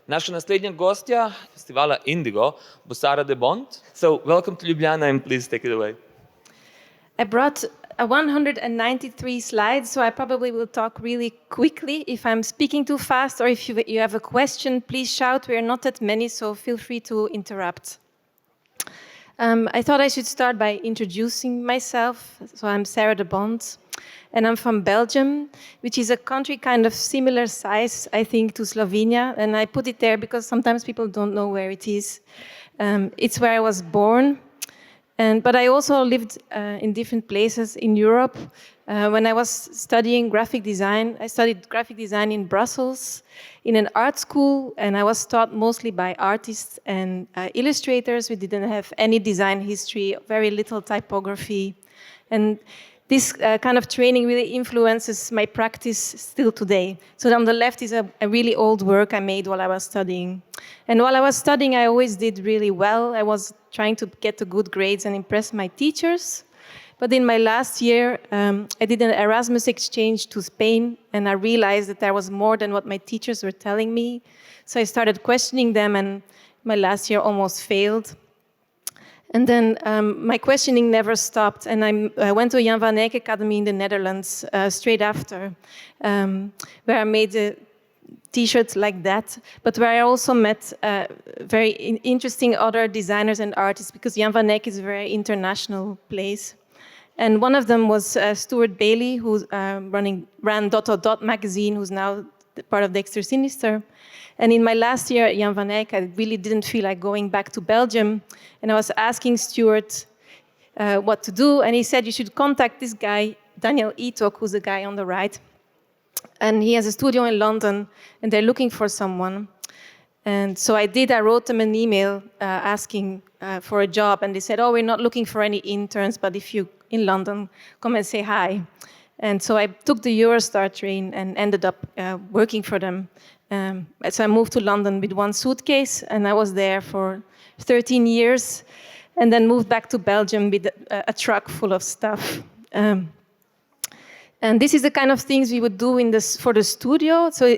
Naša naslednja gostja festivala Indigo bo Sara de Bondt. So, welcome to Ljubljana and please take it away. I brought 193 slides, so I probably will talk really quickly. If I'm speaking too fast or if you have a question, please shout. We are not that many, so feel free to interrupt. I thought I should start by introducing myself. So I'm Sara de Bondt, and I'm from Belgium, which is a country kind of similar size, I think, to Slovenia. And I put it there because sometimes people don't know where it is. It's where I was born. But I also lived in different places in Europe. When I was studying graphic design, I studied graphic design in Brussels in an art school, and I was taught mostly by artists and illustrators. We didn't have any design history, very little typography. And this kind of training really influences my practice still today. So on the left is a really old work I made while I was studying. And while I was studying, I always did really well. I was trying to get to good grades and impress my teachers. But in my last year, I did an Erasmus exchange to Spain, and I realized that there was more than what my teachers were telling me. So I started questioning them, and my last year almost failed. And then my questioning never stopped, and I went to Jan van Eyck Academy in the Netherlands straight after, where I made a T-shirt like that, but where I also met very interesting other designers and artists, because Jan van Eyck is a very international place. And one of them was Stuart Bailey, who ran Dot magazine, who's now part of Dexter Sinister. And in my last year at Jan van Eyck, I really didn't feel like going back to Belgium. And I was asking Stuart what to do. And he said, you should contact this guy, Daniel Etok, who's the guy on the right. And he has a studio in London, and they're looking for someone. And so I did. I wrote them an email asking for a job. And they said, oh, we're not looking for any interns, but if you're in London, come and say hi. And so I took the Eurostar train and ended up working for them. So I moved to London with one suitcase, and I was there for 13 years, and then moved back to Belgium with a truck full of stuff. And this is the kind of things we would do for the studio. So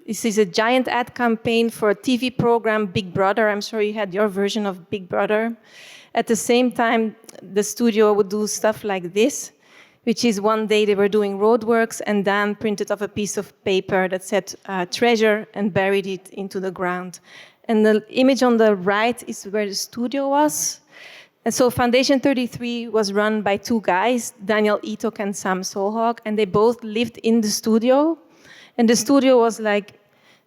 this is a giant ad campaign for a TV program, Big Brother. I'm sure you had your version of Big Brother. At the same time, the studio would do stuff like this, which is one day they were doing roadworks, and Dan printed off a piece of paper that said treasure and buried it into the ground. And the image on the right is where the studio was. And so Foundation 33 was run by two guys, Daniel Etok and Sam Solhog, and they both lived in the studio. And the studio was like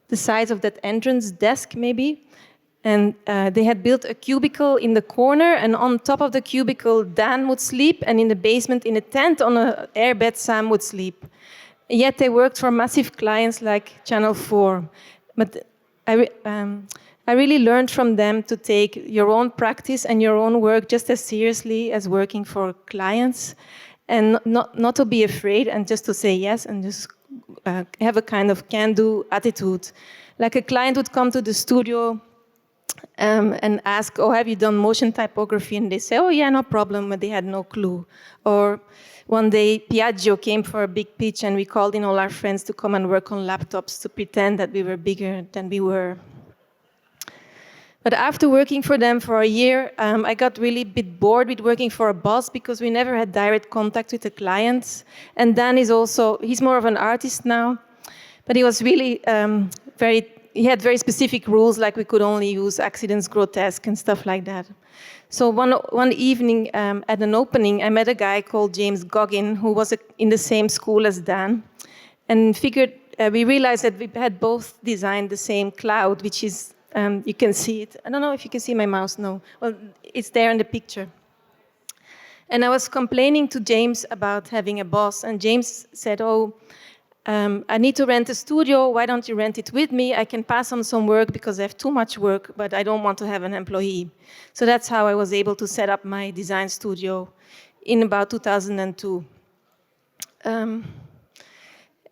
the size of that entrance desk, maybe. And they had built a cubicle in the corner, and on top of the cubicle, Dan would sleep, and in the basement, in a tent on an airbed, Sam would sleep. Yet they worked for massive clients like Channel 4. But I really learned from them to take your own practice and your own work just as seriously as working for clients, and not to be afraid and just to say yes and just have a kind of can-do attitude. Like a client would come to the studio and ask, oh, have you done motion typography? And they say, oh, yeah, no problem, but they had no clue. Or one day, Piaggio came for a big pitch, and we called in all our friends to come and work on laptops to pretend that we were bigger than we were. But after working for them for a year, I got really a bit bored with working for a boss because we never had direct contact with the clients. And Dan he's more of an artist now, but he was really he had very specific rules, like we could only use accidents grotesque and stuff like that. So one evening at an opening, I met a guy called James Goggin, who was in the same school as Dan, and we realized that we had both designed the same cloud, which is, you can see it. I don't know if you can see my mouse, no. Well, it's there in the picture. And I was complaining to James about having a boss, and James said, oh, I need to rent a studio. Why don't you rent it with me? I can pass on some work because I have too much work, but I don't want to have an employee. So that's how I was able to set up my design studio in about 2002. And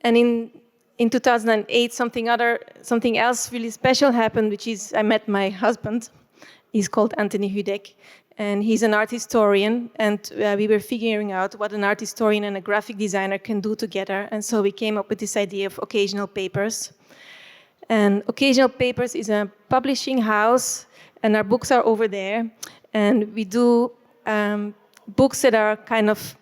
in 2008, something else really special happened, which is I met my husband. He's called Anthony Hudek, and he's an art historian, and we were figuring out what an art historian and a graphic designer can do together, and so we came up with this idea of occasional papers. And Occasional Papers is a publishing house, and our books are over there. And we do books that are kind of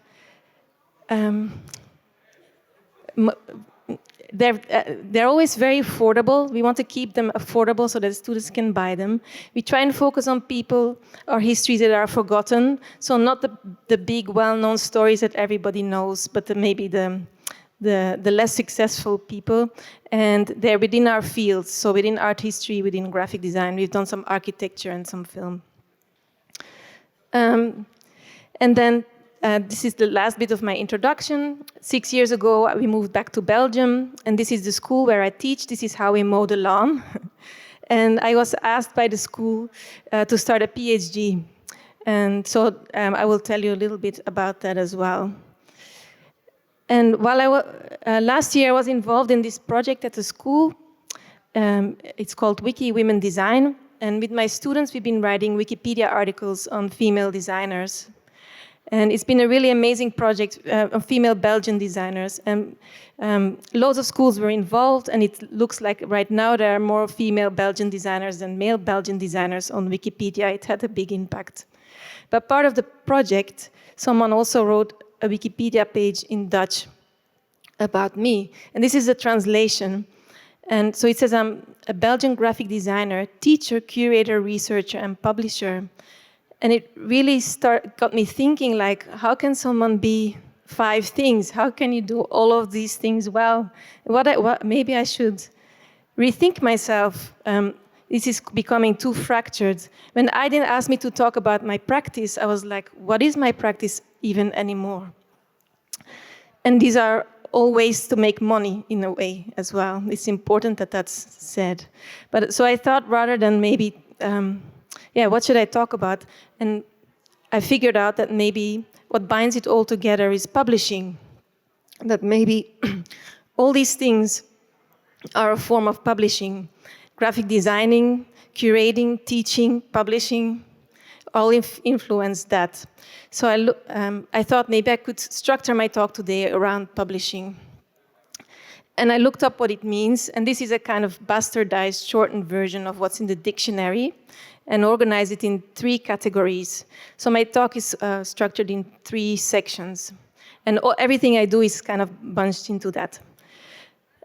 they're always very affordable. We want to keep them affordable so that students can buy them. We try and focus on people or histories that are forgotten. So not the big, well-known stories that everybody knows, but maybe the less successful people. And they're within our fields. So within art history, within graphic design, we've done some architecture and some film. And then this is the last bit of my introduction. 6 years ago, we moved back to Belgium, and this is the school where I teach. This is how we mow the lawn. And I was asked by the school to start a PhD. And so I will tell you a little bit about that as well. And while last year I was involved in this project at the school. It's called Wiki Women Design. And with my students, we've been writing Wikipedia articles on female designers. And it's been a really amazing project of female Belgian designers. And loads of schools were involved, and it looks like right now there are more female Belgian designers than male Belgian designers on Wikipedia. It had a big impact. But part of the project, someone also wrote a Wikipedia page in Dutch about me. And this is a translation. And so it says, I'm a Belgian graphic designer, teacher, curator, researcher, and publisher. And it really got me thinking, like, how can someone be 5 things? How can you do all of these things well? Maybe I should rethink myself. This is becoming too fractured. When Aydin asked me to talk about my practice, I was like, what is my practice even anymore? And these are all ways to make money in a way as well. It's important that that's said. But so I thought rather than maybe what should I talk about? And I figured out that maybe what binds it all together is publishing. That maybe all these things are a form of publishing. Graphic designing, curating, teaching, publishing, all influence that. So I thought maybe I could structure my talk today around publishing. And I looked up what it means, and this is a kind of bastardized, shortened version of what's in the dictionary, and organize it in 3 categories. So my talk is structured in 3 sections. And everything I do is kind of bunched into that.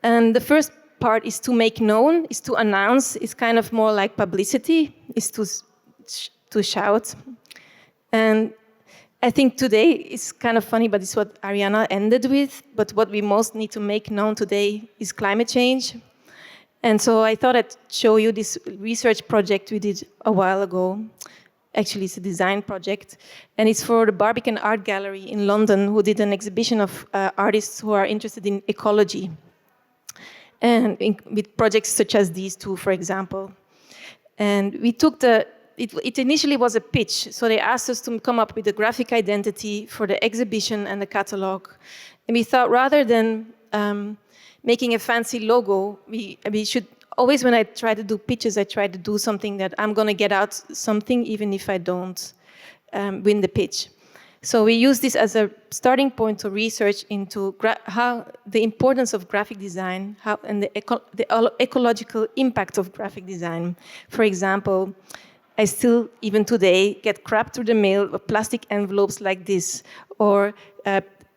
And the first part is to make known, is to announce. It's kind of more like publicity, is to shout. And I think today is kind of funny, but it's what Ariana ended with. But what we most need to make known today is climate change. And so I thought I'd show you this research project we did a while ago. Actually, it's a design project. And it's for the Barbican Art Gallery in London, who did an exhibition of artists who are interested in ecology. And with projects such as these 2, for example. And we took it initially was a pitch. So they asked us to come up with a graphic identity for the exhibition and the catalog. And we thought rather than making a fancy logo, we should always, when I try to do pitches, I try to do something that I'm going to get out something, even if I don't win the pitch. So we use this as a starting point to research into how the importance of graphic design and the ecological impact of graphic design. For example, I still, even today, get crap through the mail of plastic envelopes like this, or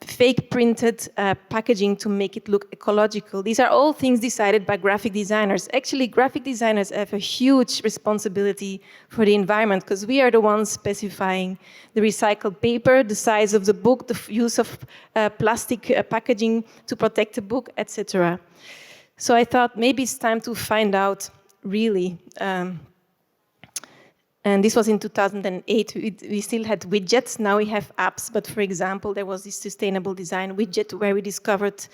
fake printed packaging to make it look ecological. These are all things decided by graphic designers. Actually, graphic designers have a huge responsibility for the environment, because we are the ones specifying the recycled paper, the size of the book, the use of plastic packaging to protect the book, etc. So I thought maybe it's time to find out really. And this was in 2008. We still had widgets. Now we have apps. But for example, there was this sustainable design widget where we discovered,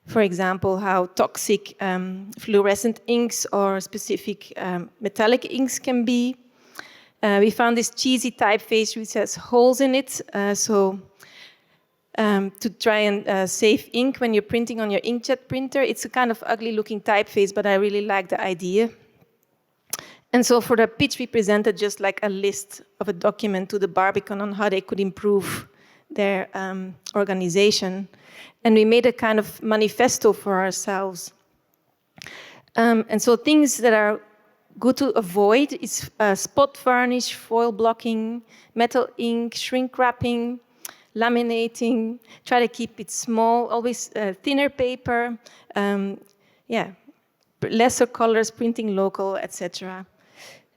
for example, how toxic fluorescent inks or specific metallic inks can be. We found this cheesy typeface which has holes in it. To try and save ink when you're printing on your inkjet printer. It's a kind of ugly looking typeface, but I really like the idea. And so for the pitch, we presented just like a list of a document to the Barbican on how they could improve their organization. And we made a kind of manifesto for ourselves. And so things that are good to avoid is spot varnish, foil blocking, metal ink, shrink wrapping, laminating. Try to keep it small, always thinner paper, lesser colors, printing local, etc.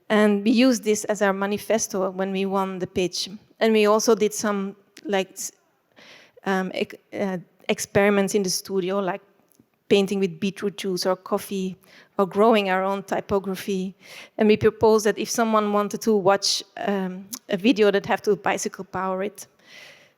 And we used this as our manifesto when we won the pitch. And we also did some experiments in the studio, like painting with beetroot juice or coffee, or growing our own typography. And we proposed that if someone wanted to watch a video, they'd have to bicycle power it.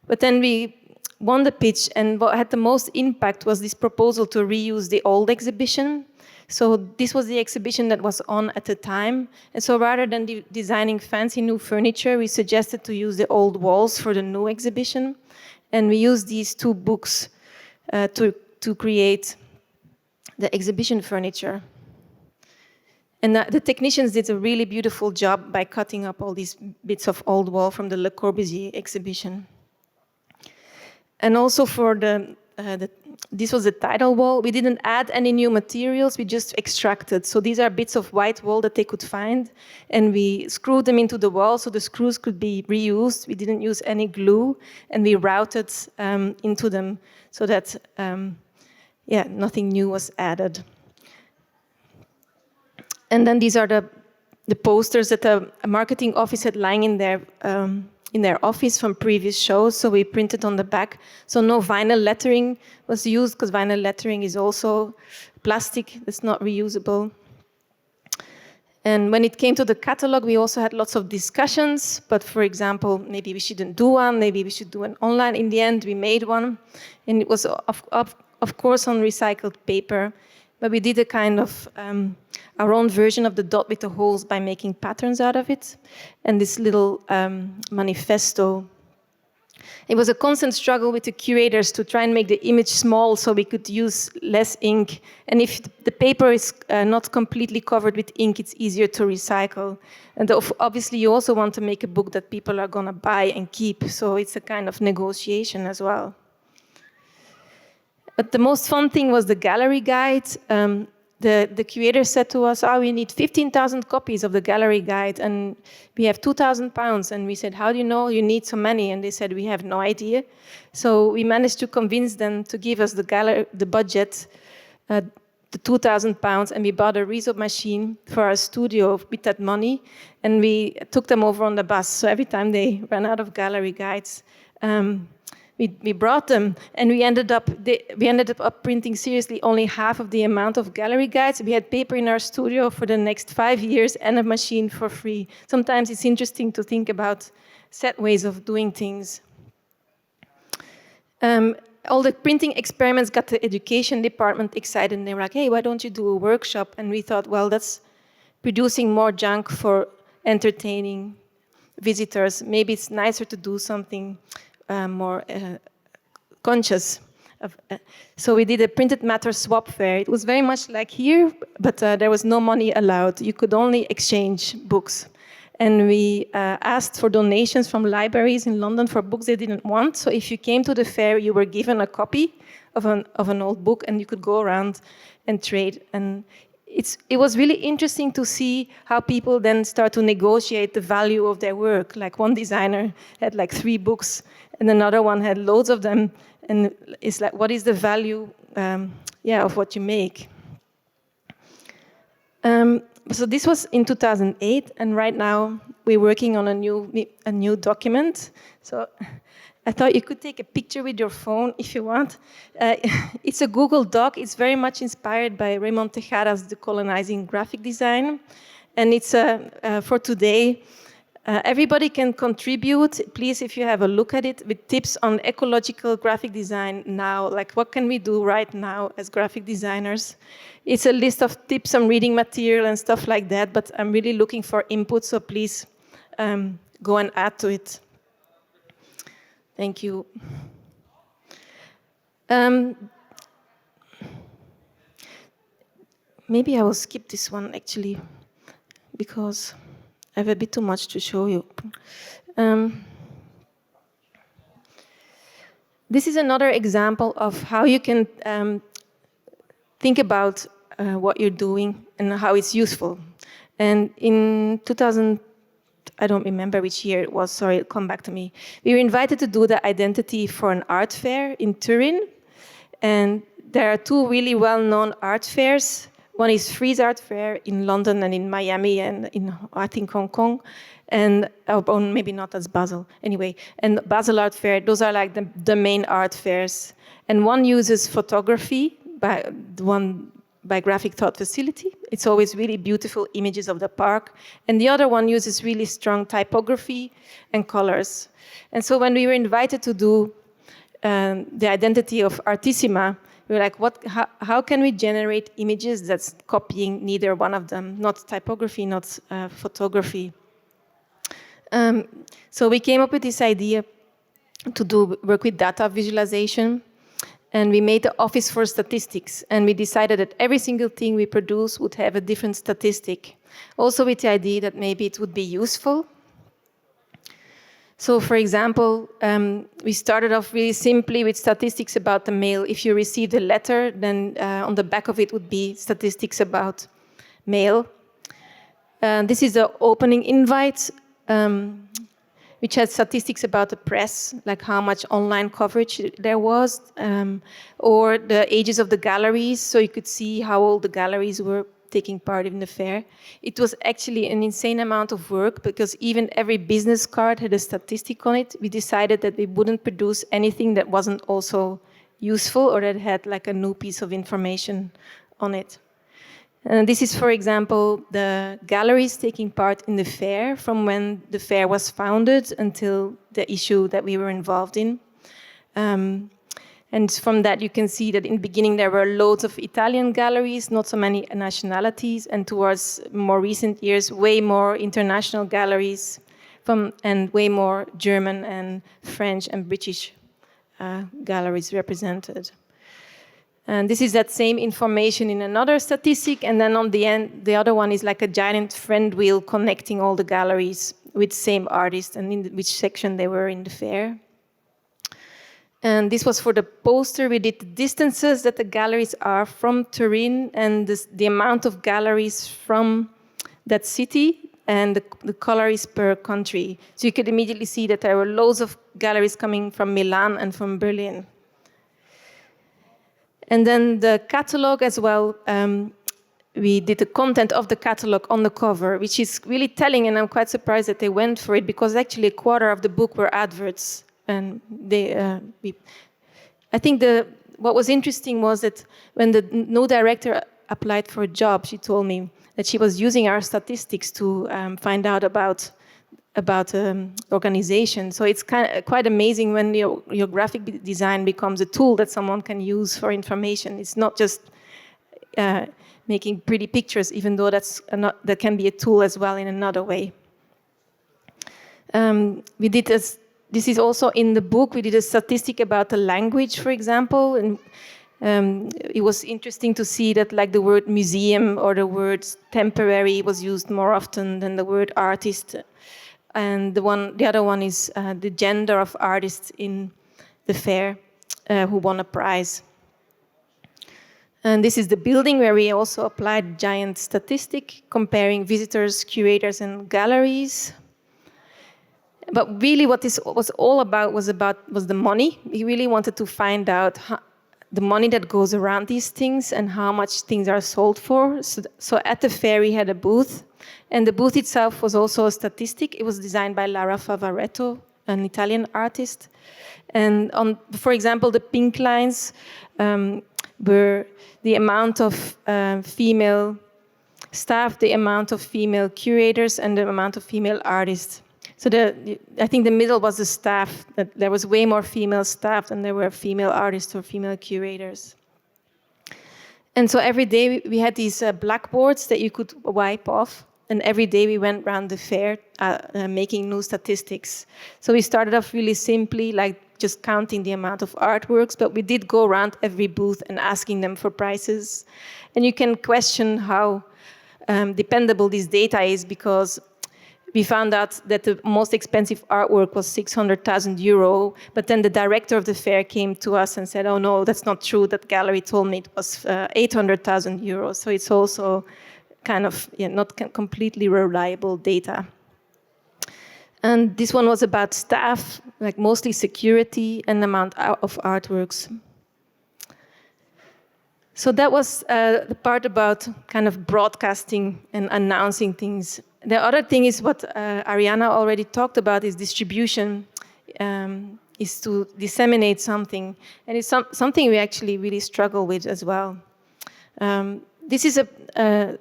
But then we won the pitch, and what had the most impact was this proposal to reuse the old exhibition. So this was the exhibition that was on at the time. And so rather than designing fancy new furniture, we suggested to use the old walls for the new exhibition. And we used these 2 books to create the exhibition furniture. And the technicians did a really beautiful job by cutting up all these bits of old wall from the Le Corbusier exhibition. And also for this was the title wall. We didn't add any new materials, we just extracted. So these are bits of white wall that they could find, and we screwed them into the wall so the screws could be reused. We didn't use any glue, and we routed into them so that nothing new was added. And then these are the posters that the marketing office had lying in their office from previous shows, so we printed on the back. So no vinyl lettering was used, because vinyl lettering is also plastic that's not reusable. And when it came to the catalog, we also had lots of discussions, but for example, maybe we shouldn't do one, maybe we should do an online. In the end, we made one, and it was of course on recycled paper, but we did a kind of our own version of the dot with the holes by making patterns out of it. And this little manifesto. It was a constant struggle with the curators to try and make the image small so we could use less ink. And if the paper is not completely covered with ink, it's easier to recycle. And obviously you also want to make a book that people are going to buy and keep. So it's a kind of negotiation as well. But the most fun thing was the gallery guide. The curator said to us, we need 15,000 copies of the gallery guide, and we have £2,000. And we said, how do you know you need so many? And they said, we have no idea. So we managed to convince them to give us the budget, the £2,000, and we bought a Resolve machine for our studio with that money, and we took them over on the bus. So every time they ran out of gallery guides, we brought them, and we ended up printing seriously only half of the amount of gallery guides. We had paper in our studio for the next 5 years and a machine for free. Sometimes it's interesting to think about set ways of doing things. All the printing experiments got the education department excited, and they were like, hey, why don't you do a workshop? And we thought, well, that's producing more junk for entertaining visitors. Maybe it's nicer to do something more conscious. So we did a printed matter swap fair. It was very much like here, but there was no money allowed. You could only exchange books. And we asked for donations from libraries in London for books they didn't want. So if you came to the fair, you were given a copy of an old book, and you could go around and trade. And it was really interesting to see how people then start to negotiate the value of their work. Like one designer had like 3 books, and another one had loads of them. And it's like, what is the value of what you make? So this was in 2008, and right now we're working on a new document. So I thought you could take a picture with your phone if you want. It's a Google Doc. It's very much inspired by Raymond Tejada's Decolonizing Graphic Design. And it's for today. Everybody can contribute. Please, if you have a look at it, with tips on ecological graphic design now. Like, what can we do right now as graphic designers? It's a list of tips on reading material and stuff like that, but I'm really looking for input, so please go and add to it. Thank you. Maybe I will skip this one, actually, because I have a bit too much to show you. This is another example of how you can think about what you're doing and how it's useful. And in 2000, I don't remember which year it was, sorry, it'll come back to me. We were invited to do the identity for an art fair in Turin. And there are two really well-known art fairs. One is Frieze Art Fair in London and in Miami and in, I think, Hong Kong. And oh, maybe not, that's Basel. Anyway, and Basel Art Fair, those are like the main art fairs. And one uses photography, by Graphic Thought Facility. It's always really beautiful images of the park. And the other one uses really strong typography and colors. And so when we were invited to do the identity of Artissima, we were like, how can we generate images that's copying neither one of them, not typography, not photography? So we came up with this idea to work with data visualization. And we made the Office for Statistics, and we decided that every single thing we produce would have a different statistic. Also with the idea that maybe it would be useful. So for example, we started off really simply with statistics about the mail. If you received a letter, then on the back of it would be statistics about mail. This is the opening invite, which had statistics about the press, like how much online coverage there was, or the ages of the galleries, so you could see how old the galleries were taking part in the fair. It was actually an insane amount of work, because even every business card had a statistic on it. We decided that we wouldn't produce anything that wasn't also useful or that had like a new piece of information on it. And this is, for example, the galleries taking part in the fair from when the fair was founded until the issue that we were involved in. And from that, you can see that in the beginning there were loads of Italian galleries, not so many nationalities, and towards more recent years, way more international galleries, and way more German and French and British galleries represented. And this is that same information in another statistic, and then on the end, the other one is like a giant friend wheel connecting all the galleries with same artists and in which section they were in the fair. And this was for the poster. We did the distances that the galleries are from Turin and the amount of galleries from that city, and the colors per country. So you could immediately see that there were loads of galleries coming from Milan and from Berlin. And then the catalog as well, we did the content of the catalog on the cover, which is really telling, and I'm quite surprised that they went for it, because actually a quarter of the book were adverts. And I think what was interesting was that when the new director applied for a job, she told me that she was using our statistics to find out about organization. So it's quite amazing when your graphic design becomes a tool that someone can use for information. It's not just making pretty pictures, even though that can be a tool as well in another way. We did this is also in the book. We did a statistic about the language, for example, and it was interesting to see that like the word museum or the word temporary was used more often than the word artist. And the other one is the gender of artists in the fair who won a prize. And this is the building where we also applied giant statistic comparing visitors, curators, and galleries. But really what this was all about was the money. We really wanted to find out the money that goes around these things and how much things are sold for. So at the fair we had a booth, and the booth itself was also a statistic. It was designed by Lara Favaretto, an Italian artist. And for example, the pink lines were the amount of female staff, the amount of female curators, and the amount of female artists. So I think the middle was the staff, that there was way more female staff than there were female artists or female curators. And so every day we had these blackboards that you could wipe off, and every day we went around the fair making new statistics. So we started off really simply, like just counting the amount of artworks, but we did go around every booth and asking them for prices. And you can question how dependable this data is, because we found out that the most expensive artwork was 600,000 euro. But then the director of the fair came to us and said, "Oh no, that's not true. That gallery told me it was 800,000 euros." So it's also kind of not completely reliable data. And this one was about staff, like mostly security and amount of artworks. So that was the part about kind of broadcasting and announcing things. The other thing is what Ariana already talked about is distribution, is to disseminate something. And it's something we actually really struggle with as well. This is a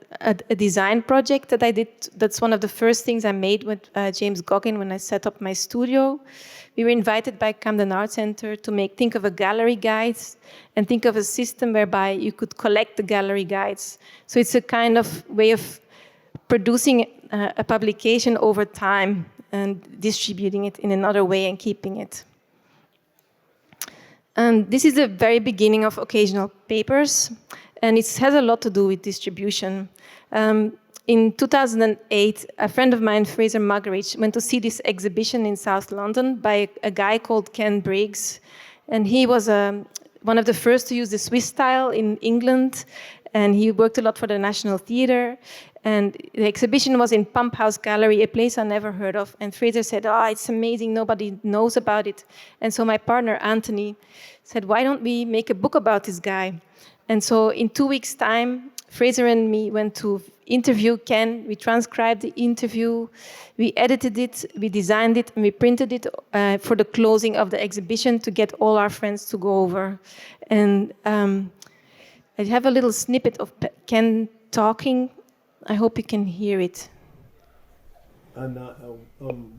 design project that I did. That's one of the first things I made with James Goggin when I set up my studio. We were invited by Camden Art Center to think of a gallery guide and think of a system whereby you could collect the gallery guides. So it's a kind of way of producing a publication over time and distributing it in another way and keeping it. And this is the very beginning of occasional papers. And it has a lot to do with distribution. In 2008, a friend of mine, Fraser Muggeridge, went to see this exhibition in South London by a guy called Ken Briggs. And he was one of the first to use the Swiss style in England. And he worked a lot for the National Theatre. And the exhibition was in Pump House Gallery, a place I never heard of. And Fraser said, "Oh, it's amazing, nobody knows about it." And so my partner, Anthony, said, "Why don't we make a book about this guy?" And so in 2 weeks' time, Fraser and me went to interview Ken. We transcribed the interview, we edited it, we designed it, and we printed it for the closing of the exhibition to get all our friends to go over. And I have a little snippet of Ken talking. I hope you can hear it. And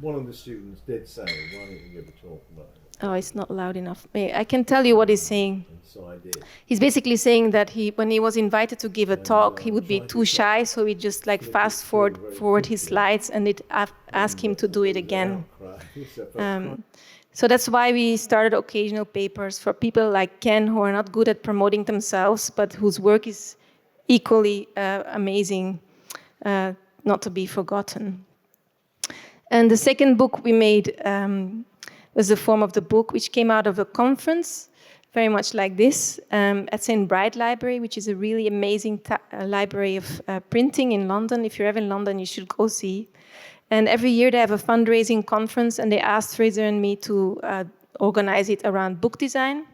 one of the students did say, "Why don't you give a talk about it?" Oh, it's not loud enough. I can tell you what he's saying. So I did. He's basically saying that when he was invited to give a talk, he would be too shy, so we just like fast forward his slides and they'd ask him to do it again. So that's why we started occasional papers for people like Ken, who are not good at promoting themselves, but whose work is equally amazing, not to be forgotten. And the second book we made was the form of the book, which came out of a conference, very much like this, at St. Bride Library, which is a really amazing library of printing in London. If you're ever in London, you should go see. And every year they have a fundraising conference, and they asked Fraser and me to organize it around book design.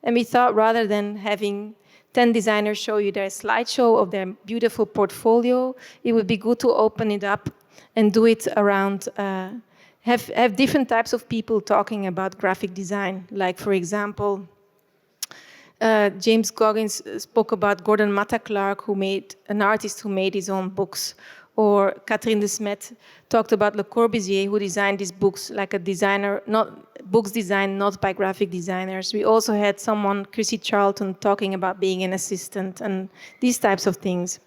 And we thought rather than having 10 designers show you their slideshow of their beautiful portfolio, it would be good to open it up and do it around, have different types of people talking about graphic design. Like, for example, James Goggins spoke about Gordon Matta Clark, an artist who made his own books. Or Catherine de Smet talked about Le Corbusier, who designed these books like a designer, books designed not by graphic designers. We also had someone, Chrissy Charlton, talking about being an assistant and these types of things.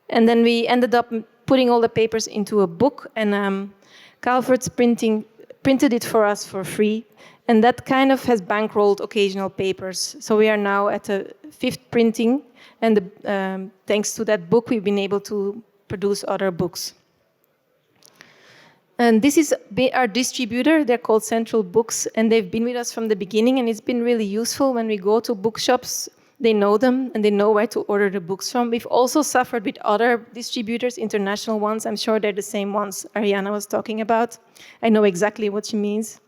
And then we ended up putting all the papers into a book, and Calvert's printed it for us for free. And that kind of has bankrolled occasional papers. So we are now at the 5th printing, and thanks to that book, we've been able to produce other books. And this is our distributor. They're called Central Books, and they've been with us from the beginning, and it's been really useful when we go to bookshops. They know them, and they know where to order the books from. We've also suffered with other distributors, international ones. I'm sure they're the same ones Ariana was talking about. I know exactly what she means.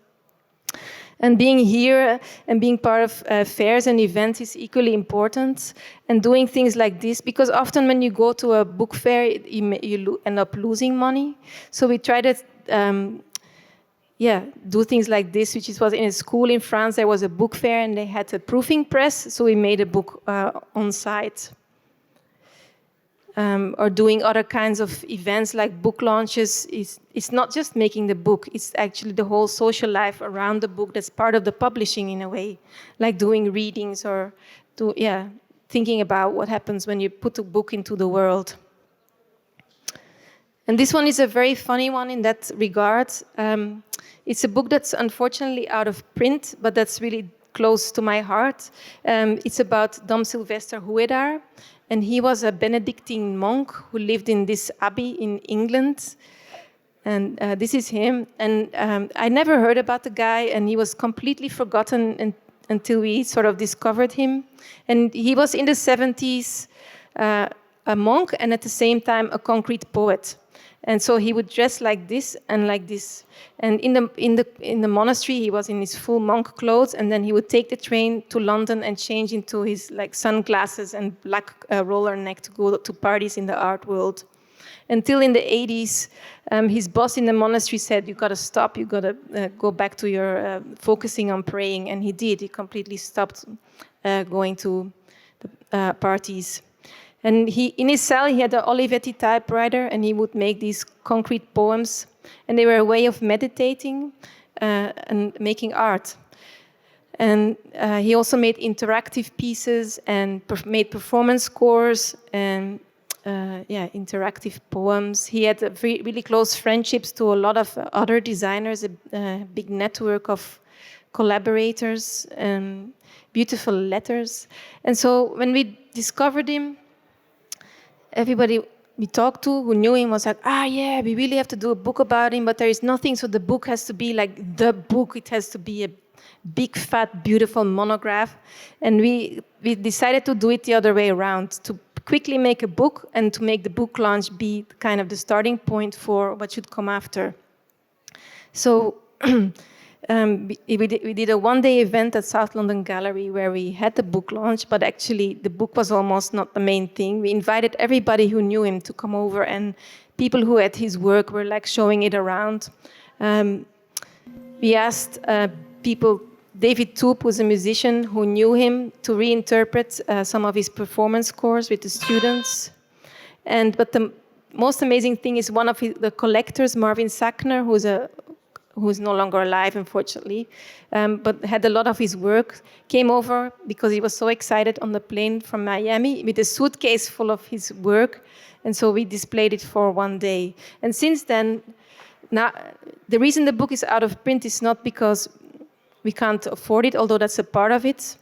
And being here and being part of fairs and events is equally important. And doing things like this, because often when you go to a book fair, you end up losing money. So we try to do things like this, which was in a school in France. There was a book fair and they had a proofing press. So we made a book on site. Or doing other kinds of events like book launches. It's not just making the book, it's actually the whole social life around the book that's part of the publishing in a way, like doing readings or thinking about what happens when you put a book into the world. And this one is a very funny one in that regard. It's a book that's unfortunately out of print, but that's really close to my heart. It's about Dom Sylvester Huedar. And he was a Benedictine monk who lived in this abbey in England. And this is him. And I never heard about the guy, and he was completely forgotten until we sort of discovered him. And he was in the 70s a monk, and at the same time a concrete poet. And so he would dress like this and like this. And in the monastery, he was in his full monk clothes, and then he would take the train to London and change into his like sunglasses and black roller neck to go to parties in the art world. Until in the 80s, his boss in the monastery said, "You got to stop. You got to go back to your focusing on praying." And he did. He completely stopped going to the parties. And in his cell, he had an Olivetti typewriter, and he would make these concrete poems. And they were a way of meditating and making art. And he also made interactive pieces and made performance scores and interactive poems. He had really close friendships to a lot of other designers, a big network of collaborators and beautiful letters. And so when we discovered him, everybody we talked to who knew him was like, we really have to do a book about him, but there is nothing, so the book has to be like the book. It has to be a big, fat, beautiful monograph. And we decided to do it the other way around, to quickly make a book and to make the book launch be kind of the starting point for what should come after. So we did a one-day event at South London Gallery where we had the book launch, but actually the book was almost not the main thing. We invited everybody who knew him to come over, and people who had his work were like showing it around. We asked people, David Toop was a musician who knew him, to reinterpret some of his performance scores with the students. But the most amazing thing is one of the collectors, Marvin Sackner, who's no longer alive, unfortunately, but had a lot of his work, came over because he was so excited on the plane from Miami with a suitcase full of his work. And so we displayed it for one day. And since then, now, the reason the book is out of print is not because we can't afford it, although that's a part of it.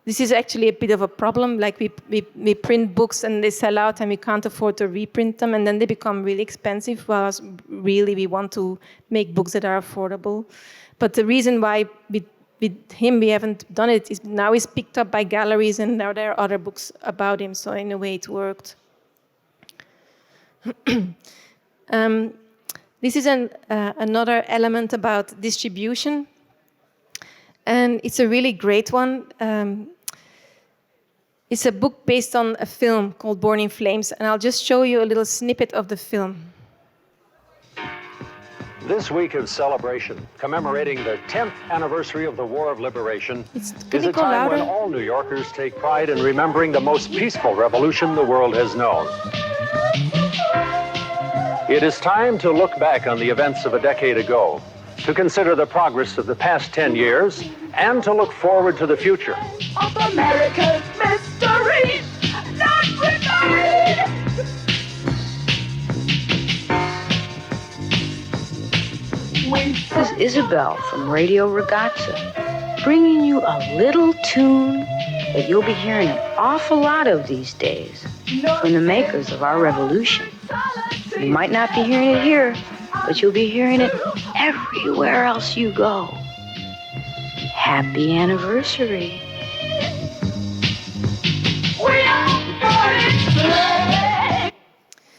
This is actually a bit of a problem. Like we print books and they sell out and we can't afford to reprint them, and then they become really expensive, whereas really we want to make books that are affordable. But the reason why with him we haven't done it is now he's picked up by galleries and now there are other books about him, so in a way it worked. This is another element about distribution. And it's a really great one. It's a book based on a film called Born in Flames, and I'll just show you a little snippet of the film. This week of celebration, commemorating the 10th anniversary of the War of Liberation, is a time when all New Yorkers take pride in remembering the most peaceful revolution the world has known. It is time to look back on the events of a decade ago, to consider the progress of the past 10 years, and to look forward to the future. Of America's mysteries, not denied. This is Isabel from Radio Ragazza, bringing you a little tune that you'll be hearing an awful lot of these days from the makers of our revolution. You might not be hearing it here, but you'll be hearing it everywhere else you go. Happy anniversary.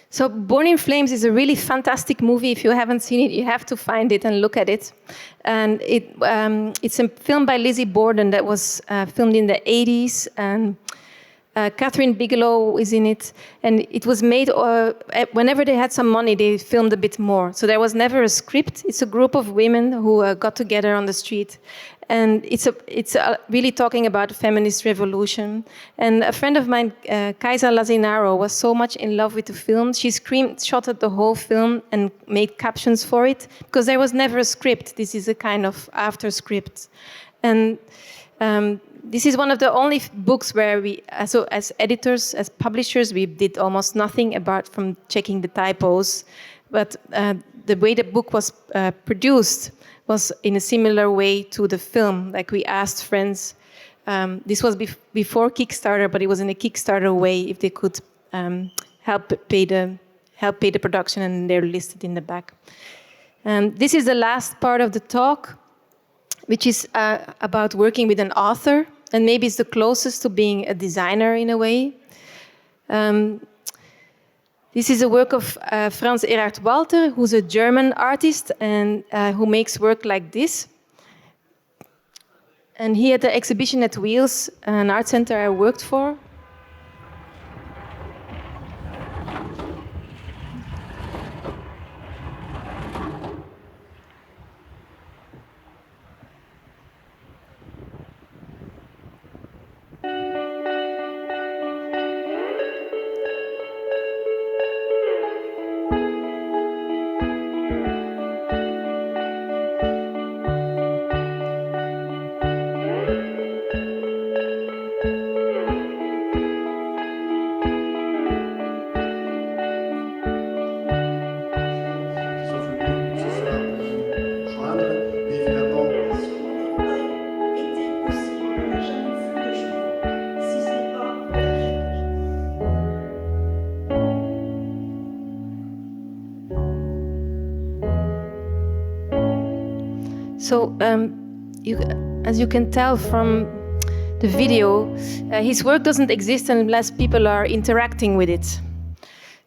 So Born in Flames is a really fantastic movie. If you haven't seen it, you have to find it and look at it. And it's a film by Lizzie Borden that was filmed in the 80s. And Catherine Bigelow is in it. And it was made, whenever they had some money, they filmed a bit more. So there was never a script. It's a group of women who got together on the street. And it's really talking about the feminist revolution. And a friend of mine, Kaisa Lazinaro, was so much in love with the film. She screenshotted the whole film and made captions for it, because there was never a script. This is a kind of after script. And this is one of the only books where we, so as editors, as publishers, we did almost nothing apart from checking the typos. But the way the book was produced was in a similar way to the film. Like we asked friends, this was before Kickstarter, but it was in a Kickstarter way, if they could help help pay the production, and they're listed in the back. This is the last part of the talk, which is about working with an author, and maybe it's the closest to being a designer in a way. This is a work of Franz Erhard Walter, who's a German artist and who makes work like this. And he had the exhibition at Wheels, an art center I worked for. So, as you can tell from the video, his work doesn't exist unless people are interacting with it.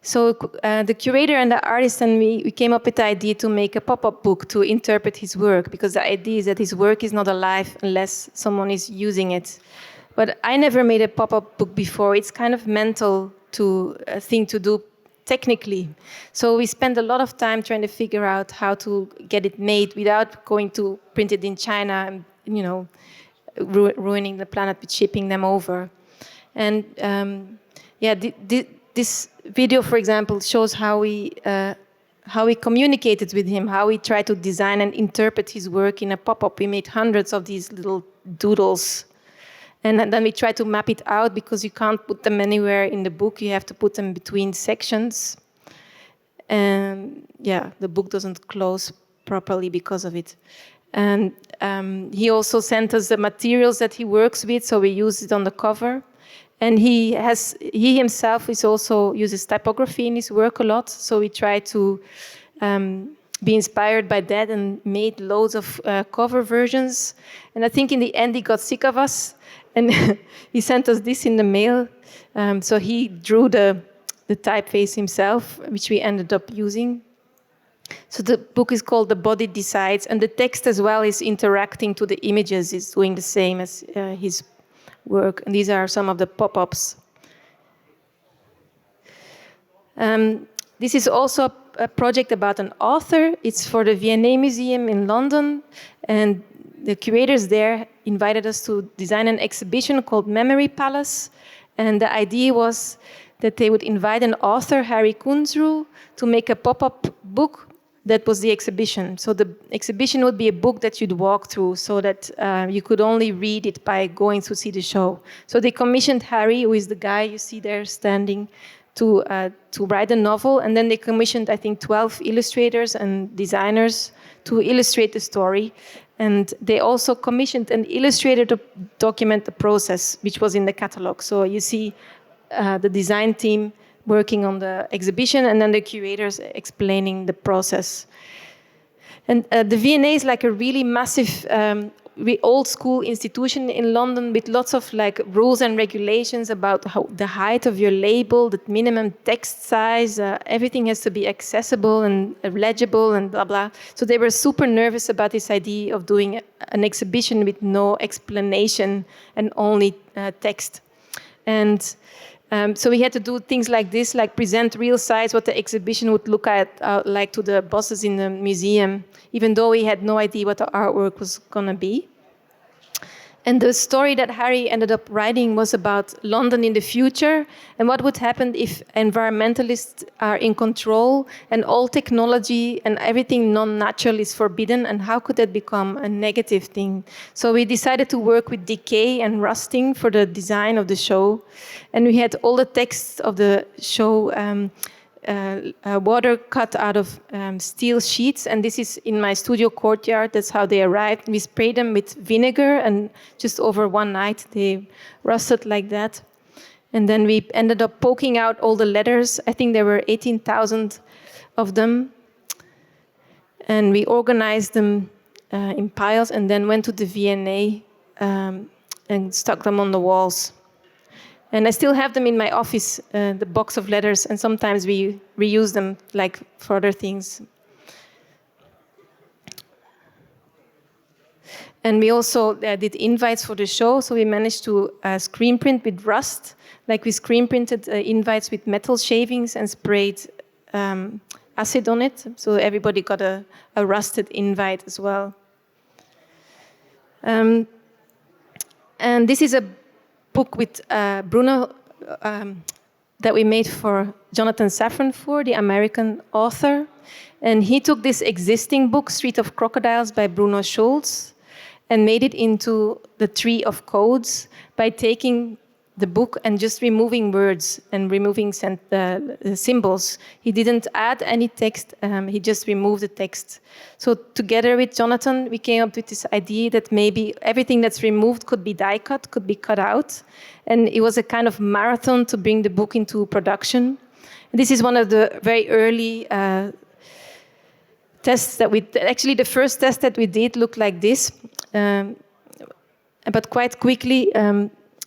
So the curator and the artist and we came up with the idea to make a pop-up book to interpret his work, because the idea is that his work is not alive unless someone is using it. But I never made a pop-up book before. It's kind of mental a thing to do technically. So we spent a lot of time trying to figure out how to get it made without going to print it in China and, ruining the planet with shipping them over. And this video, for example, shows how we communicated with him, how we tried to design and interpret his work in a pop-up. We made hundreds of these little doodles. And then we try to map it out, because you can't put them anywhere in the book. You have to put them between sections. And the book doesn't close properly because of it. And he also sent us the materials that he works with, so we use it on the cover. And he himself uses typography in his work a lot. So we try to be inspired by that and made loads of cover versions. And I think in the end he got sick of us. And he sent us this in the mail. So he drew the typeface himself, which we ended up using. So the book is called The Body Decides, and the text as well is interacting to the images. It's doing the same as his work. And these are some of the pop-ups. This is also a project about an author. It's for the V&A Museum in London. And the curators there invited us to design an exhibition called Memory Palace. And the idea was that they would invite an author, Harry Kunzru, to make a pop-up book that was the exhibition. So the exhibition would be a book that you'd walk through, so that you could only read it by going to see the show. So they commissioned Harry, who is the guy you see there standing, to write a novel. And then they commissioned, I think, 12 illustrators and designers to illustrate the story. And they also commissioned an illustrator to document the process, which was in the catalog. So you see the design team working on the exhibition, and then the curators explaining the process. And the V&A is like a really massive, old school institution in London with lots of rules and regulations about the height of your label, the minimum text size, everything has to be accessible and legible and blah, blah. So they were super nervous about this idea of doing an exhibition with no explanation and only text. And so we had to do things like this, like present real size, what the exhibition would look like to the bosses in the museum, even though we had no idea what the artwork was going to be. And the story that Harry ended up writing was about London in the future and what would happen if environmentalists are in control and all technology and everything non-natural is forbidden, and how could that become a negative thing? So we decided to work with decay and rusting for the design of the show. And we had all the texts of the show water cut out of steel sheets, and this is in my studio courtyard. That's how they arrived. We sprayed them with vinegar, and just over one night they rusted like that. And then we ended up poking out all the letters. I think there were 18,000 of them. And we organized them in piles and then went to the V&A and stuck them on the walls. And I still have them in my office, the box of letters, and sometimes we reuse them like for other things. And we also did invites for the show, so we managed to screen print with rust. Like we screen printed invites with metal shavings and sprayed acid on it, so everybody got a rusted invite as well. And this is a book with Bruno that we made for Jonathan Safran, the American author. And he took this existing book, Street of Crocodiles by Bruno Schulz, and made it into the Tree of Codes by taking the book and just removing words and removing symbols. He didn't add any text, he just removed the text. So together with Jonathan, we came up with this idea that maybe everything that's removed could be die cut, could be cut out. And it was a kind of marathon to bring the book into production. And this is one of the very early tests that actually the first test that we did looked like this. But quite quickly,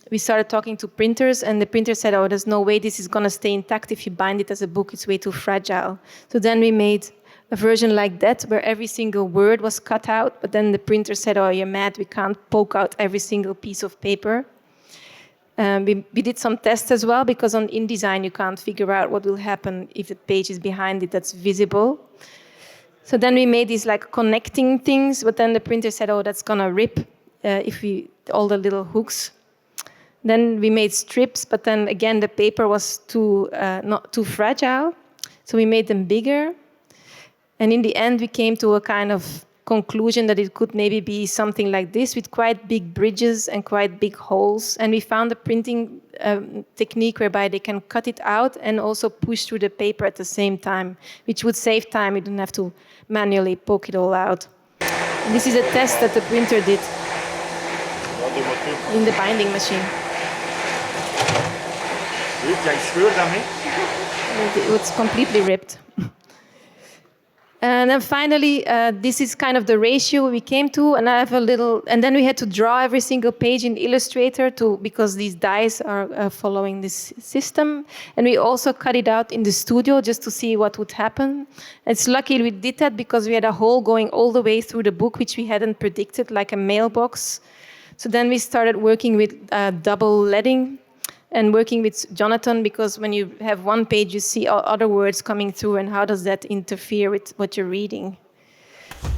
we started talking to printers, and the printer said, oh, there's no way this is going to stay intact if you bind it as a book. It's way too fragile. So then we made a version like that, where every single word was cut out, but then the printer said, oh, you're mad, we can't poke out every single piece of paper. We did some tests as well, because on InDesign you can't figure out what will happen if the page is behind it that's visible. So then we made these like connecting things, but then the printer said, oh, that's going to rip all the little hooks. Then we made strips, but then again the paper was not too fragile, so we made them bigger. And in the end, we came to a kind of conclusion that it could maybe be something like this, with quite big bridges and quite big holes. And we found a printing technique whereby they can cut it out and also push through the paper at the same time, which would save time. You don't have to manually poke it all out. And this is a test that the printer did in the binding machine. It was completely ripped. And then finally, this is kind of the ratio we came to, and I have and then we had to draw every single page in Illustrator because these dies are following this system. And we also cut it out in the studio just to see what would happen. It's lucky we did that because we had a hole going all the way through the book, which we hadn't predicted, like a mailbox. So then we started working with double leading and working with Jonathan, because when you have one page, you see other words coming through, and how does that interfere with what you're reading?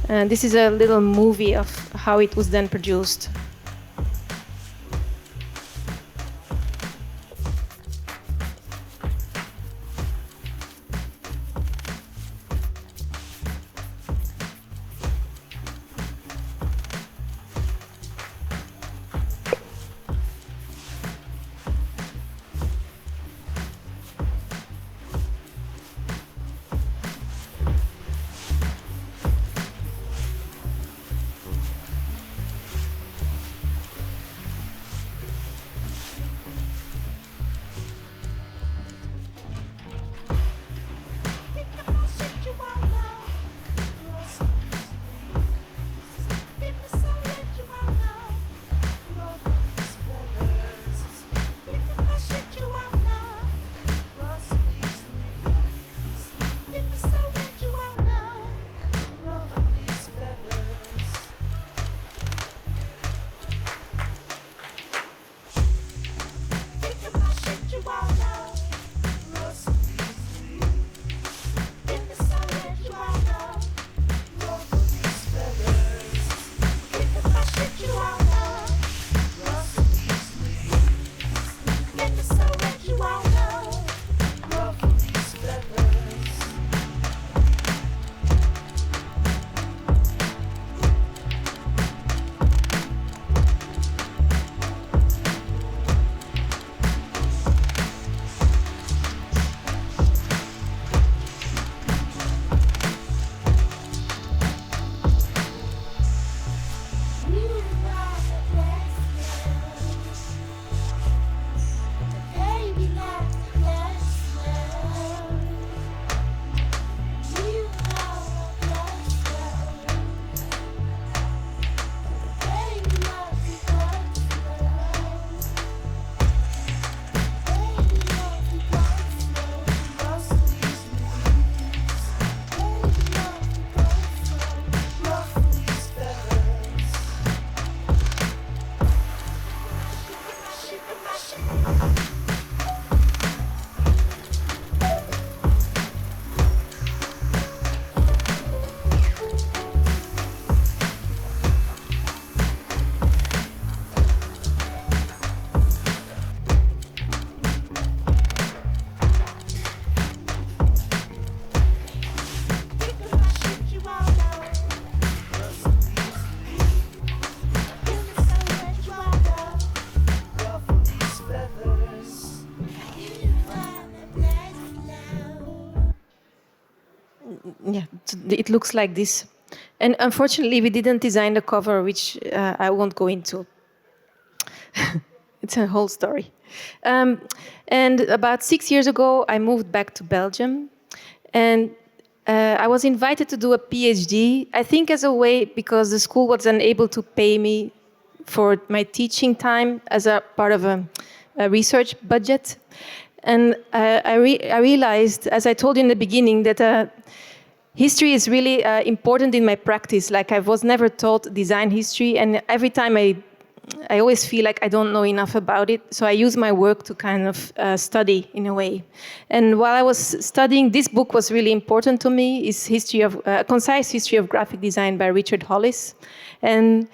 And this is a little movie of how it was then produced. yeah, it looks like this. And unfortunately, we didn't design the cover, which I won't go into. It's a whole story. And about 6 years ago, I moved back to Belgium. And I was invited to do a PhD, I think as a way, because the school was unable to pay me for my teaching time as a part of a research budget. And I realized, as I told you in the beginning, that history is really important in my practice. Like, I was never taught design history, and every time I always feel like I don't know enough about it, so I use my work to kind of study in a way. And while I was studying, this book was really important to me. It's A Concise History of Graphic Design by Richard Hollis. And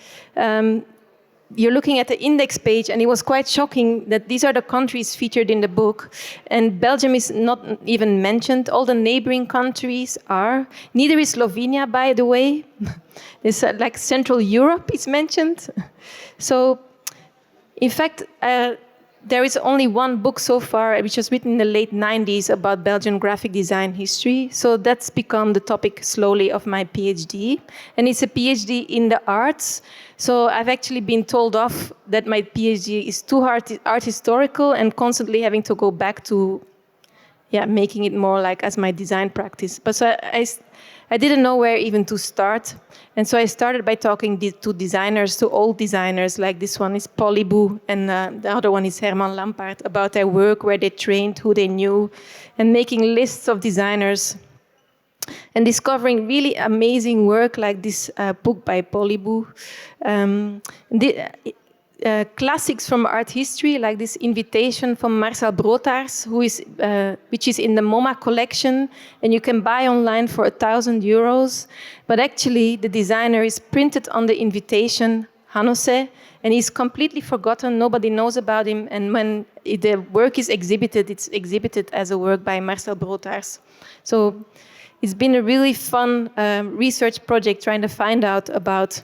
you're looking at the index page, and it was quite shocking that these are the countries featured in the book, and Belgium is not even mentioned. All the neighboring countries are. Neither is Slovenia, by the way. It's like Central Europe is mentioned. So, in fact, there is only one book so far, which was written in the late 90s about Belgian graphic design history. So that's become the topic slowly of my PhD. And it's a PhD in the arts. So I've actually been told off that my PhD is too art historical and constantly having to go back to making it more like as my design practice. But so I didn't know where even to start. And so I started by talking to designers, to old designers, like this one is Polyboo, and the other one is Herman Lampaert, about their work, where they trained, who they knew, and making lists of designers. And discovering really amazing work like this book by Polyboo. Classics from art history, like this invitation from Marcel Brotaars, which is in the MoMA collection, and you can buy online for €1,000. But actually, the designer is printed on the invitation, Hanose, and he's completely forgotten. Nobody knows about him. And when the work is exhibited, it's exhibited as a work by Marcel Brotaars. So it's been a really fun research project trying to find out about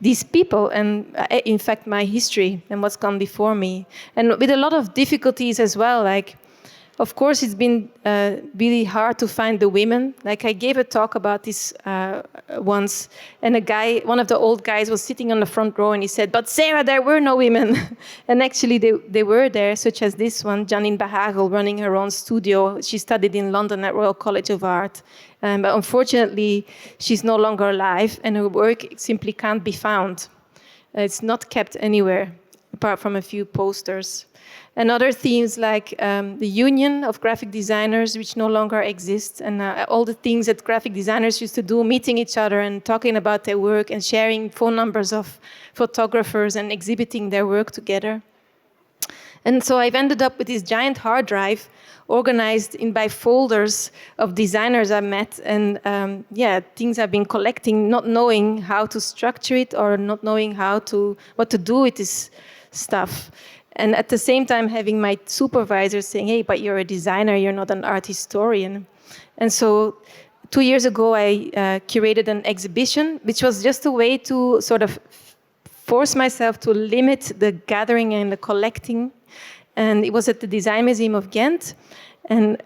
these people and, in fact, my history and what's gone before me. And with a lot of difficulties as well. Like, of course, it's been really hard to find the women. Like, I gave a talk about this once, and one of the old guys was sitting on the front row, and he said, "But Sarah, there were no women." And actually, they were there, such as this one, Janine Bahagel, running her own studio. She studied in London at Royal College of Art. But unfortunately, she's no longer alive, and her work simply can't be found. It's not kept anywhere, apart from a few posters. And other themes like the Union of Graphic Designers, which no longer exists, and all the things that graphic designers used to do, meeting each other and talking about their work and sharing phone numbers of photographers and exhibiting their work together. And so I've ended up with this giant hard drive organized by folders of designers I met, and things I've been collecting, not knowing how to structure it or not knowing what to do with this stuff. And at the same time having my supervisor saying, "Hey, but you're a designer, you're not an art historian." And so 2 years ago, I curated an exhibition, which was just a way to sort of force myself to limit the gathering and the collecting. And it was at the Design Museum of Ghent. And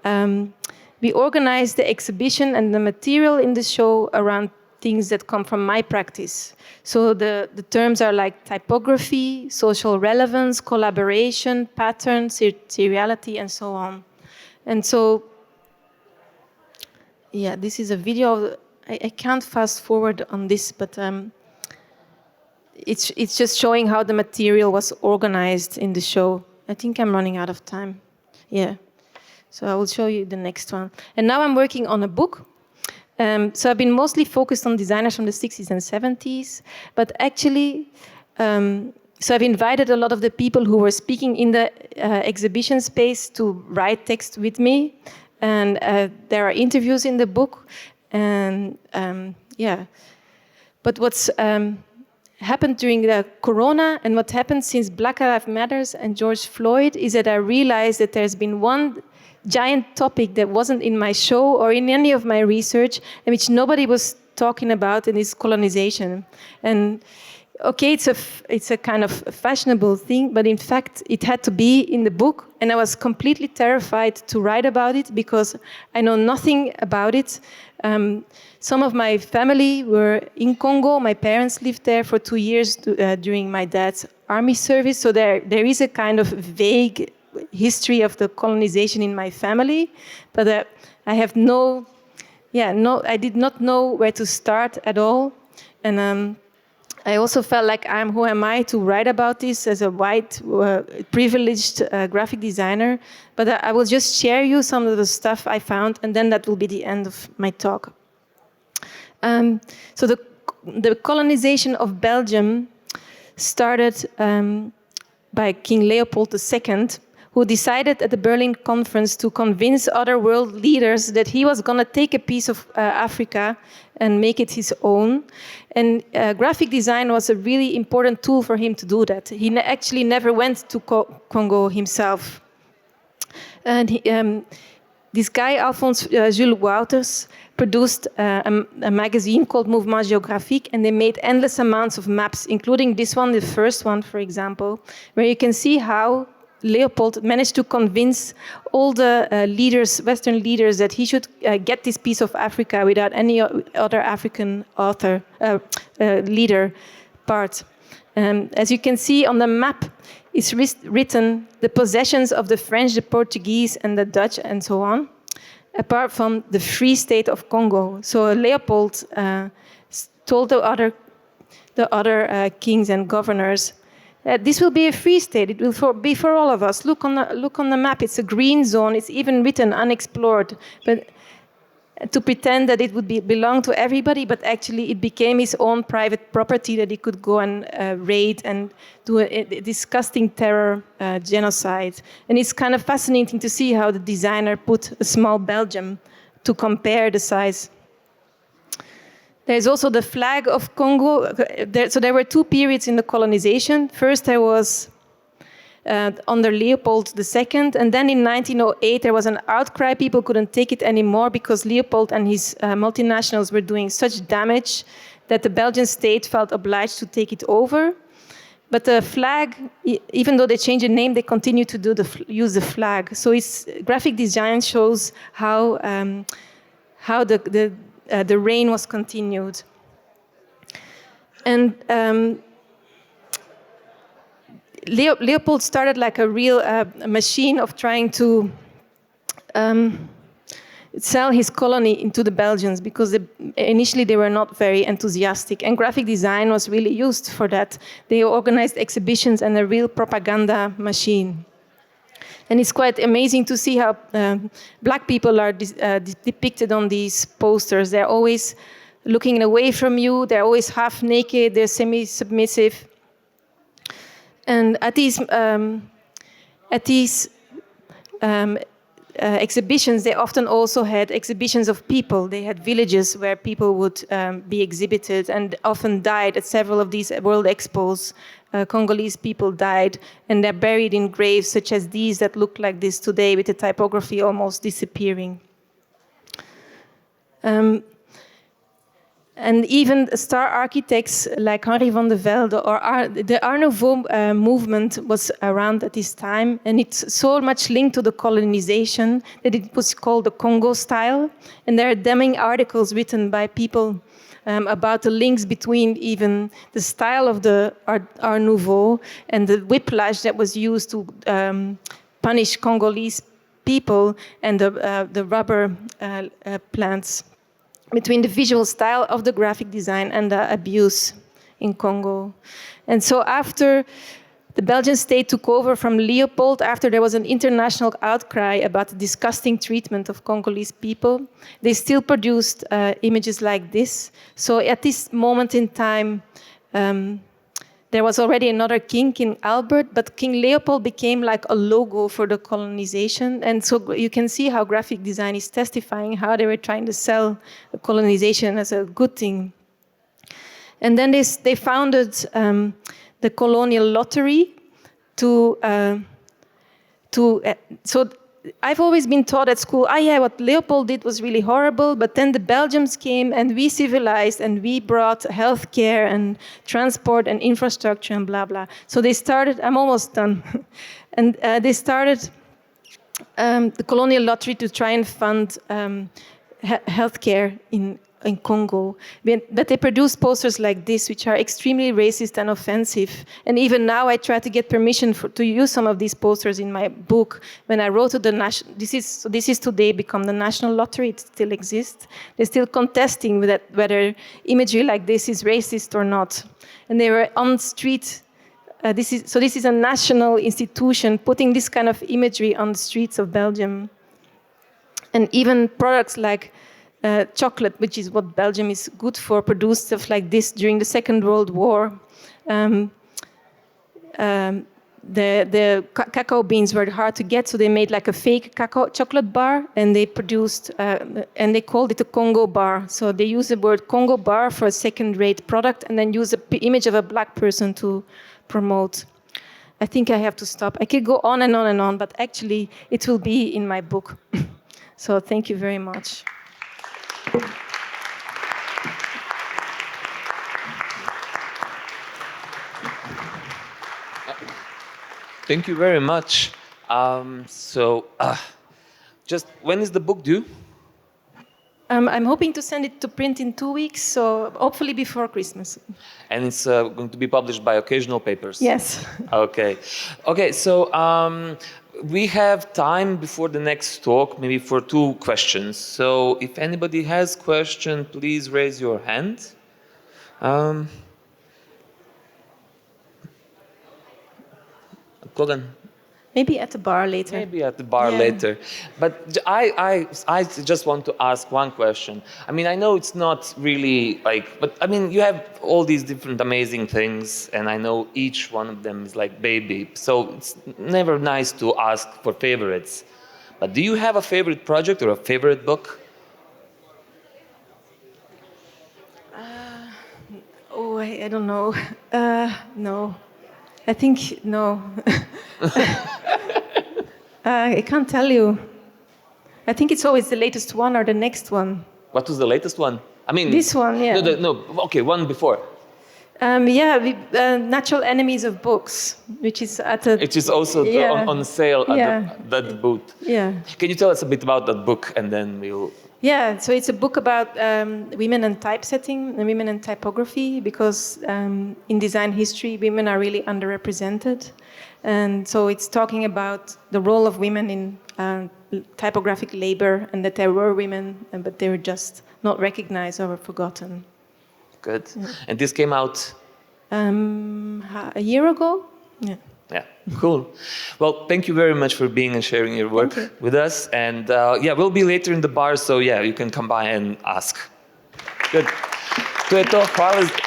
we organized the exhibition and the material in the show around things that come from my practice. So the terms are like typography, social relevance, collaboration, pattern, seriality, and so on. And so, this is a video. I can't fast forward on this, but it's just showing how the material was organized in the show. I think I'm running out of time. Yeah. So I will show you the next one. And now I'm working on a book. So I've been mostly focused on designers from the 60s and 70s. But actually, so I've invited a lot of the people who were speaking in the exhibition space to write text with me. And there are interviews in the book. And But what's happened during the corona and what happened since Black Lives Matter and George Floyd is that I realized that there's been one giant topic that wasn't in my show or in any of my research and which nobody was talking about, and is colonization. And okay, it's a kind of fashionable thing, but in fact, it had to be in the book, and I was completely terrified to write about it because I know nothing about it. Some of my family were in Congo. My parents lived there for 2 years during my dad's army service, so there is a kind of vague history of the colonization in my family, but I have I did not know where to start at all, and I also felt like who am I to write about this as a white, privileged graphic designer? But I will just share you some of the stuff I found, and then that will be the end of my talk. So the colonization of Belgium started by King Leopold II, who decided at the Berlin Conference to convince other world leaders that he was going to take a piece of Africa and make it his own. And graphic design was a really important tool for him to do that. He actually never went to Congo himself. And this guy, Alphonse Jules Wouters, produced a magazine called Mouvement Géographique, and they made endless amounts of maps, including this one, the first one, for example, where you can see how Leopold managed to convince all the Western leaders, that he should get this piece of Africa without any other African leader part. As you can see on the map, it's written the possessions of the French, the Portuguese, and the Dutch, and so on, apart from the Free State of Congo. So Leopold told the other kings and governors, this will be a free state. It will be for all of us. Look on the map. It's a green zone. It's even written unexplored. But to pretend that it would belong to everybody, but actually it became his own private property that he could go and raid and do a disgusting terror genocide. And it's kind of fascinating to see how the designer put a small Belgium to compare the size. There's also the flag of Congo. So there were two periods in the colonization. First, there was under Leopold II, and then in 1908 there was an outcry. People couldn't take it anymore because Leopold and his multinationals were doing such damage that the Belgian state felt obliged to take it over. But the flag, even though they changed the name, they continue to use the flag. So graphic design shows how the reign was continued. And Leopold started like a real machine of trying to sell his colony into the Belgians, because initially they were not very enthusiastic, and graphic design was really used for that. They organized exhibitions and a real propaganda machine. And it's quite amazing to see how black people are depicted on these posters. They're always looking away from you. They're always half naked. They're semi-submissive. And at these exhibitions, they often also had exhibitions of people. They had villages where people would be exhibited, and often died at several of these World Expos. Congolese people died, and they're buried in graves such as these that look like this today, with the typography almost disappearing. And even star architects like Henri van de Velde or the Art Nouveau movement was around at this time, and it's so much linked to the colonization that it was called the Congo style. And there are damning articles written by people about the links between even the style of the Art Nouveau and the whiplash that was used to punish Congolese people and the rubber plants, between the visual style of the graphic design and the abuse in Congo. And so after the Belgian state took over from Leopold, after there was an international outcry about the disgusting treatment of Congolese people, they still produced images like this. So at this moment in time, there was already another king, King Albert, but King Leopold became like a logo for the colonization. And so you can see how graphic design is testifying how they were trying to sell the colonization as a good thing. And then they founded the colonial lottery so I've always been taught at school, what Leopold did was really horrible, but then the Belgians came and we civilized and we brought healthcare and transport and infrastructure and blah, blah. So they started, I'm almost done, and they started the colonial lottery to try and fund healthcare in Congo. But they produced posters like this, which are extremely racist and offensive. And even now, I try to get permission to use some of these posters in my book. When I wrote to the national, this is today become the National Lottery. It still exists. They're still contesting with whether imagery like this is racist or not. And they were on street. This is a national institution putting this kind of imagery on the streets of Belgium. And even products like chocolate, which is what Belgium is good for, produced stuff like this during the Second World War. The cacao beans were hard to get, so they made like a fake cacao chocolate bar, and they produced, and they called it a Congo bar. So they use the word Congo bar for a second-rate product, and then use the image of a black person to promote. I think I have to stop. I could go on and on and on, but actually it will be in my book. So thank you very much. Thank you very much. Just when is the book due? I'm hoping to send it to print in 2 weeks, so hopefully before Christmas. And it's going to be published by Occasional Papers? Yes. Okay. Okay, so we have time before the next talk, maybe for 2 questions. So if anybody has a question, please raise your hand. Kogan? Maybe at the bar later. Maybe at the bar later. But I just want to ask one question. I mean, I know it's not really like, but I mean, you have all these different amazing things, and I know each one of them is like baby. So it's never nice to ask for favorites. But do you have a favorite project or a favorite book? I don't know. No. I think, no. I can't tell you. I think it's always the latest one or the next one. What was the latest one? I mean, this one, yeah. No, okay, one before. Natural Enemies of Books, which is at a... It is also on sale at the booth. Yeah. Can you tell us a bit about that book, and then we'll... Yeah, so it's a book about women and typesetting and women and typography, because in design history, women are really underrepresented. And so it's talking about the role of women in typographic labor, and that there were women, but they were just not recognized or forgotten. Good. Yeah. And this came out? A year ago. Yeah. Yeah, cool. Well, thank you very much for being and sharing your work with us. And we'll be later in the bar, so you can come by and ask. Good. To je to. Hvala.